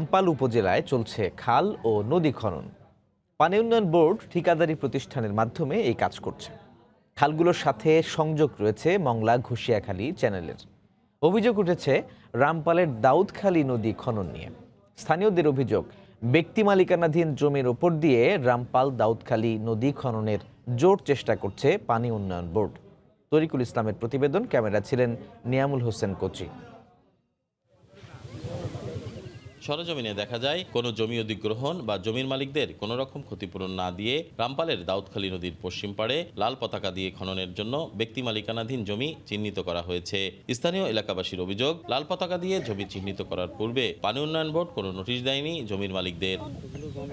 রামপাল উপজেলায় চলছে খাল ও নদী খনন। পানি উন্নয়ন বোর্ড ঠিকাদারি প্রতিষ্ঠানের মাধ্যমে এই কাজ করছে। খালগুলোর সাথে সংযোগ রয়েছে মংলা ঘুষিয়াখালী চ্যানেলের। অভিযোগ উঠেছে রামপালের দাউদখালী নদী খনন নিয়ে। স্থানীয়দের অভিযোগ, ব্যক্তি মালিকানাধীন জমির ওপর দিয়ে রামপাল দাউদখালী নদী খননের জোর চেষ্টা করছে পানি উন্নয়ন বোর্ড। তরিকুল ইসলামের প্রতিবেদন, ক্যামেরা ছিলেন নিয়ামুল হোসেন কোচি। সরেজমিনে দেখা যায় কোনো জমি অধিগ্রহণ বা জমির মালিকদের কোনো রকম ক্ষতিপূরণ না দিয়ে রামপালের দাউদখালী নদীর পশ্চিম পাড়ে লাল পতাকা দিয়ে খননের জন্য ব্যক্তি মালিকানাধীন জমি চিহ্নিত করা হয়েছে। স্থানীয় এলাকাবাসীর অভিযোগ, লাল পতাকা দিয়ে জমি চিহ্নিত করার পূর্বে পানি উন্নয়ন বোর্ড কোনো নোটিশ দেয়নি জমির মালিকদের।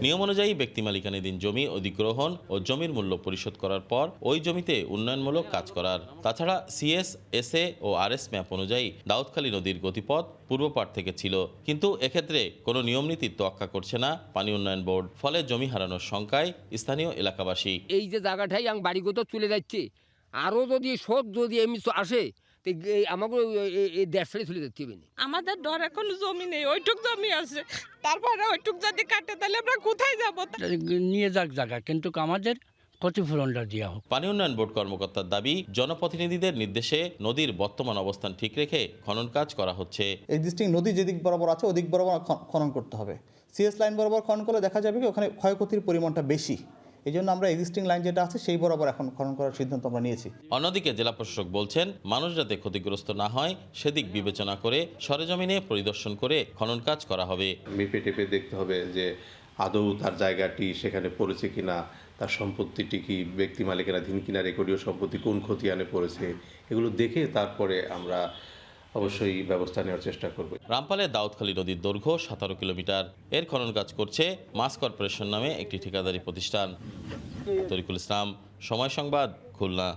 নিয়ম অনুযায়ী ব্যক্তি মালিকানাধীন জমি অধিগ্রহণ ও জমির মূল্য পরিশোধ করার পর ওই জমিতে উন্নয়নমূলক কাজ করার। তাছাড়া সিএস, এসএ ও আরএস ম্যাপ অনুযায়ী দাউদখালী নদীর গতিপথ পূর্ব পাড় থেকে ছিল, কিন্তু এক্ষেত্রে কোনো নিয়মনীতির তোয়াক্কা করছে না পানি উন্নয়ন বোর্ড। ফলে জমি হারানোর শঙ্কায় স্থানীয় এলাকাবাসী। এই যে জায়গাটাই বাড়িগত চলে যাচ্ছে, আরও যদি শোধ যদি এমনি আসে আমাকে এই দেড়শাড়ি চলে যেতে হবে। আমাদের ডর এখন জমি নেই, ওইটুক জমি আছে, তারপরে ওইটুক যদি কাটে তাহলে আমরা কোথায় যাবো? নিয়ে যাক জায়গা, কিন্তু আমাদের ক্ষতিপূরণটা দেওয়া হোক। পানি উন্নয়ন বোর্ড কর্মকর্তার দাবি, জনপ্রতিনিধিদের নির্দেশে নদীর বর্তমান অবস্থান ঠিক রেখে খনন কাজ করা হচ্ছে। এক্সিস্টিং নদী যেদিক বরাবর আছে ওদিক বরাবর খনন করতে হবে। সিএস লাইন বরাবর খনন করলে দেখা যাবে কি ওখানে ক্ষয়ক্ষতির পরিমাণটা বেশি। এই জন্য আমরা এক্সিস্টিং লাইন যেটা আছে সেই বরাবর এখন খনন করার সিদ্ধান্ত আমরা নিয়েছি। অন্যদিকে জেলা প্রশাসক বলছেন, মানুষ যাতে ক্ষতিগ্রস্ত না হয় সেদিক বিবেচনা করে সরেজমিনে পরিদর্শন করে খনন কাজ করা হবে। মেপে টেপে দেখতে হবে যে আদৌ তার জায়গাটি সেখানে পড়েছে কিনা, তার সম্পত্তিটি কি ব্যক্তি মালিকানাধীন কিনা, রেকর্ডীয় সম্পত্তি কোন খতিয়ানে পড়েছে, এগুলো দেখে তারপরে আমরা অবশ্যই ব্যবস্থা নেওয়ার চেষ্টা করব। রামপালের দাউদখালী নদীর দৈর্ঘ্য 17 কিলোমিটার। এর খনন কাজ করছে মাছ কর্পোরেশন নামে একটি ঠিকাদারি প্রতিষ্ঠান। তরিকুল ইসলাম, সময় সংবাদ, খুলনা।